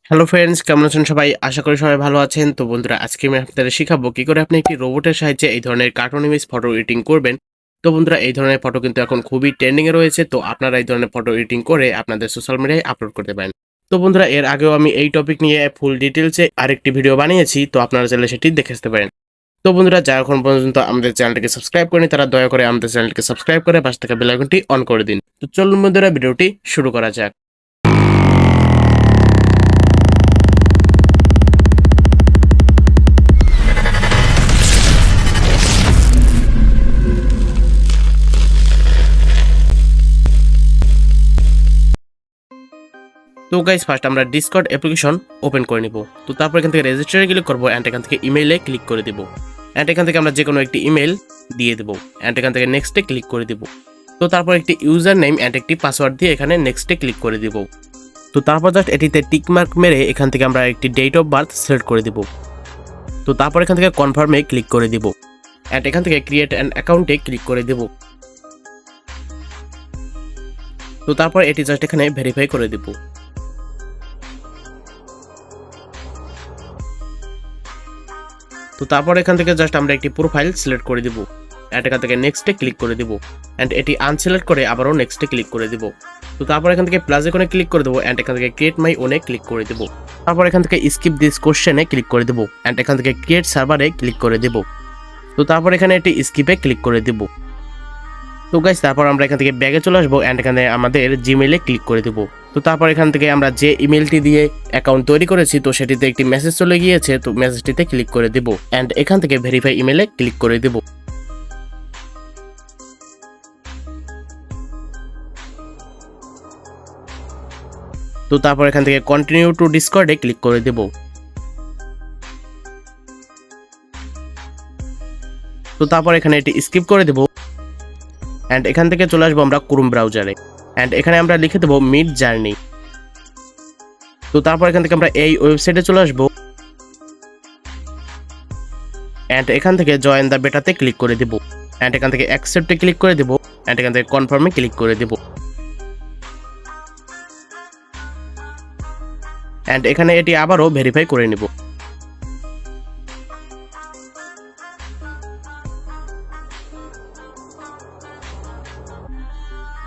Hello friends, কেমন আছেন সবাই? আশা করি সবাই ভালো আছেন। তো বন্ধুরা, আজকে আমি আপনাদের শিখাবো কি করে আপনি একটি রোবটের সাহায্যে এই ধরনের কার্টুন ইমেজ ফটো এডিটিং করবেন। তো বন্ধুরা, এই ধরনের ফটো কিন্তু এখন খুবই ট্রেন্ডিং এ রয়েছে। তো আপনারা এই ধরনের ফটো এডিটিং করে আপনাদের সোশ্যাল মিডিয়ায় আপলোড করতে পারেন। তো বন্ধুরা, এর আগেও আমি এই টপিক নিয়ে ফুল ডিটেইলসে আরেকটি ভিডিও বানিয়েছি। তো আপনারা চাইলে সেটি দেখে আসতে পারেন। তো বন্ধুরা, যারা এখন পর্যন্ত আমাদের চ্যানেলটিকে সাবস্ক্রাইব করেনি তারা দয়া করে আমাদের চ্যানেলটিকে সাবস্ক্রাইব করে পাশে থাকা বেল আইকনটি অন করে দিন। তো চলুন বন্ধুরা, ভিডিওটি শুরু করা যাক। তো গাইস, ফার্স্ট আমরা ডিসকর্ড অ্যাপ্লিকেশন ওপেন করে নিব। তো তারপর এখান থেকে রেজিস্টারে ক্লিক করব এন্ড এখান থেকে ইমেইলে ক্লিক করে দিব। এন্ড এখান থেকে আমরা যে কোনো একটি ইমেল দিয়ে দেব এন্ড এখান থেকে নেক্সটে ক্লিক করে দিব। তো তারপর একটি ইউজার নেম এন্ড একটি পাসওয়ার্ড দিয়ে এখানে নেক্সটে ক্লিক করে দিব। তো তারপর জাস্ট এটিতে টিক মার্ক মেরে এখান থেকে আমরা একটি ডেট অফ বার্থ সিলেক্ট করে দিব। তো তারপর এখান থেকে কনফার্মে ক্লিক করে দিব এন্ড এখান থেকে ক্রিয়েট অ্যান অ্যাকাউন্টে ক্লিক করে দিব। তো তারপর এটি জাস্ট এখানে ভেরিফাই করে দিব। তো তারপর এখান থেকে জাস্ট আমরা একটি প্রোফাইল সিলেক্ট করে দিব এন্ড এখান থেকে নেক্সটে ক্লিক করে দিব এন্ড এটি আনসিলেক্ট করে আবারও নেক্সটে ক্লিক করে দিব। তো তারপর এখান থেকে প্লাস আইকনে ক্লিক করে দেব এন্ড এখান থেকে ক্রিয়েট মাই ওনে ক্লিক করে দিব। তারপর এখান থেকে স্কিপ দিস কোশ্চেনে ক্লিক করে দেব এন্ড এখান থেকে ক্রিয়েট সার্ভারে ক্লিক করে দেব। তো তারপর এখানে এটি স্কিপে ক্লিক করে দেব। তো গাইস, তারপর আমরা এখান থেকে ব্যাগে চলে আসবো এন্ড এখানে আমাদের জিমেইলে ক্লিক করে দেব। তো তারপর এখান থেকে আমরা যে ইমেলটি দিয়ে অ্যাকাউন্ট তৈরি করেছি তো সেটিতে একটি মেসেজ চলে গিয়েছে। তো মেসেজটিতে ক্লিক করে দেব এন্ড এখান থেকে ভেরিফাই ইমেলে ক্লিক করে দেব। তো তারপর এখান থেকে কন্টিনিউ টু ডিসকর্ডে ক্লিক করে দেব। তো তারপর এখানে এটি স্কিপ করে দেব এন্ড এখান থেকে চলে আসবো আমরা ক্রোম ব্রাউজারে এন্ড এখানে আমরা লিখে দেব মিডজার্নি। তো তারপর এখান থেকে আমরা এই ওয়েবসাইটে চলে আসবো এন্ড এখান থেকে জয়েন দ্য বেটাতে ক্লিক করে দেব এন্ড এখান থেকে অ্যাকসেপ্টে ক্লিক করে দেব এন্ড এখান থেকে কনফার্মে ক্লিক করে দেব এন্ড এখানে এটি আবারও ভেরিফাই করে নিব।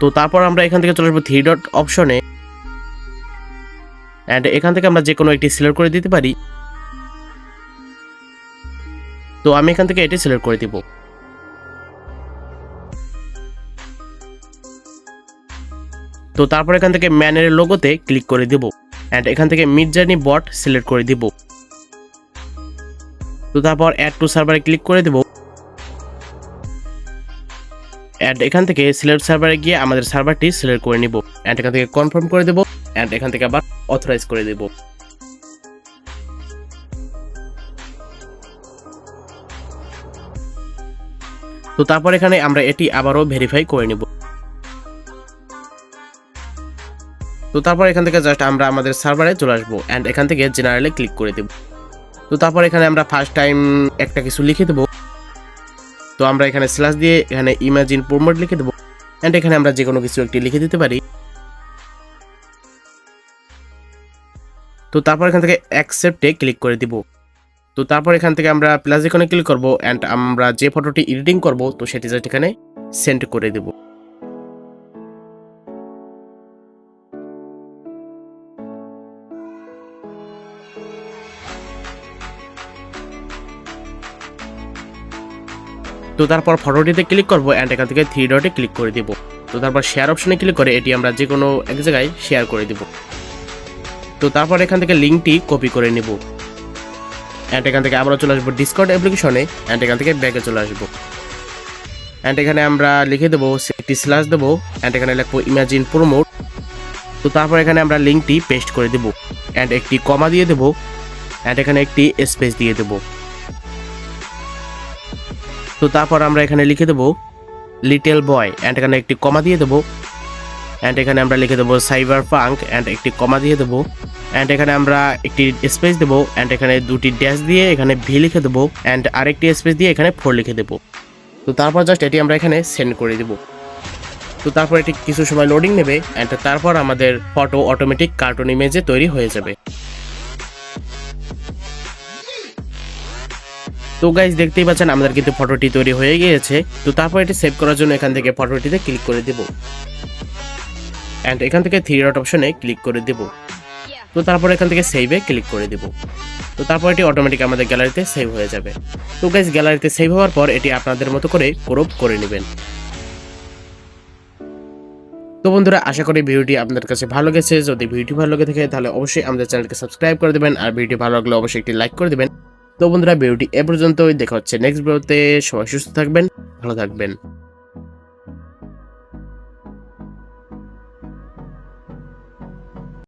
তো তারপর আমরা এখান থেকে চলে আসবো থ্রি ডট অপশনে এন্ড এখান থেকে আমরা যে কোনো একটি সিলেক্ট করে দিতে পারি। তো আমি এখান থেকে এটি সিলেক্ট করে দিব। তো তারপর এখান থেকে ম্যানের লোগোতে ক্লিক করে দিব এন্ড এখান থেকে মিডজার্নি বট সিলেক্ট করে দিব। তো তারপর অ্যাড টু সার্ভারে ক্লিক করে দেব এন্ড এখান থেকে সিলেক্ট সার্ভারে গিয়ে আমাদের সার্ভারটি সিলেক্ট করে নিব এন্ড এখান থেকে কনফার্ম করে দেব এন্ড এখান থেকে আবার অথরাইজ করে দেব। তো তারপর এখানে আমরা এটি আবারও ভেরিফাই করে নিব। তো তারপর এখান থেকে জাস্ট আমরা আমাদের সার্ভারে চলে আসবো এন্ড এখান থেকে জেনারেলে ক্লিক করে দেব। তো তারপর এখানে আমরা ফার্স্ট টাইম একটা কিছু লিখে দেব। তো আমরা এখানে স্ল্যাশ দিয়ে এখানে ইমাজিন প্রমোট লিখে দেব এন্ড এখানে আমরা যে কোনো কিছু একটি লিখে দিতে পারি। তো তারপর এখান থেকে অ্যাকসেপ্টে ক্লিক করে দিব। তো তারপর এখান থেকে আমরা প্লাস আইকনে ক্লিক করব এন্ড আমরা যে ফটোটি এডিটিং করব তো সেটি জাস্ট এখানে সেন্ড করে দেব। তো তারপর ফটোটিতে ক্লিক করব এন্ড এখান থেকে থ্রি ডটে ক্লিক করে দিব। তো তারপর শেয়ার অপশনে ক্লিক করে এটি আমরা যে কোনো এক জায়গায় শেয়ার করে দিব। তো তারপর এখান থেকে লিঙ্কটি কপি করে নিব এন্ড এখান থেকে আমরা চলে আসবো ডিসকর্ড অ্যাপ্লিকেশনে এন্ড এখান থেকে ব্যাকে চলে আসবো এন্ড এখানে আমরা লিখে দেবো একটি স্ল্যাশ দেবো এন্ড এখানে লিখবো ইমাজিন প্রমোট। তো তারপর এখানে আমরা লিঙ্কটি পেস্ট করে দেব এন্ড একটি কমা দিয়ে দেব এন্ড এখানে একটি স্পেস দিয়ে দেব। তো তারপর আমরা এখানে লিখে দেব লিটল বয় এন্ড এখানে একটি কমা দিয়ে দেব এন্ড এখানে আমরা লিখে দেব সাইবার পাঙ্ক এন্ড একটি কমা দিয়ে দেব এন্ড এখানে আমরা একটি স্পেস দেব এন্ড এখানে দুটি ড্যাশ দিয়ে এখানে ভি লিখে দেব এন্ড আরেকটি স্পেস দিয়ে এখানে 4 লিখে দেব। তো তারপর জাস্ট এটি আমরা এখানে সেন্ড করে দেব। তো তারপর এটি কিছু সময় লোডিং নেবে এন্ড তারপর আমাদের ফটো অটোমেটিক কার্টুন ইমেজে তৈরি হয়ে যাবে। তো গাইস দেখতেই পাচ্ছেন আমাদের কিন্তু ফটোটি তৈরি হয়ে গিয়েছে। তো তারপর এটি সেভ করার জন্য এখান থেকে ফটোটিতে ক্লিক করে দেব এন্ড এখান থেকে থ্রি ডট অপশনে ক্লিক করে দেব। তো তারপর এখান থেকে সেভে ক্লিক করে দেব। তো তারপর এটি অটোমেটিক আমাদের গ্যালারিতে সেভ হয়ে যাবে। তো গাইস গ্যালারিতে সেভ হওয়ার পর এটি আপনাদের মতো করে ক্রপ করে নেবেন। তো বন্ধুরা আশা করি ভিডিওটি আপনাদের কাছে ভালো লেগেছে। যদি ভিডিওটি ভালো লেগে থাকে তাহলে অবশ্যই আমাদের চ্যানেলকে সাবস্ক্রাইব করে দেবেন আর ভিডিও ভালো লাগলে অবশ্যই একটি লাইক করে দেবেন। তো বন্ধুরা ভিডিওটি এ পর্যন্তই, দেখা হচ্ছে নেক্সট ভিডিওতে। সবাই সুস্থ থাকবেন, ভালো থাকবেন।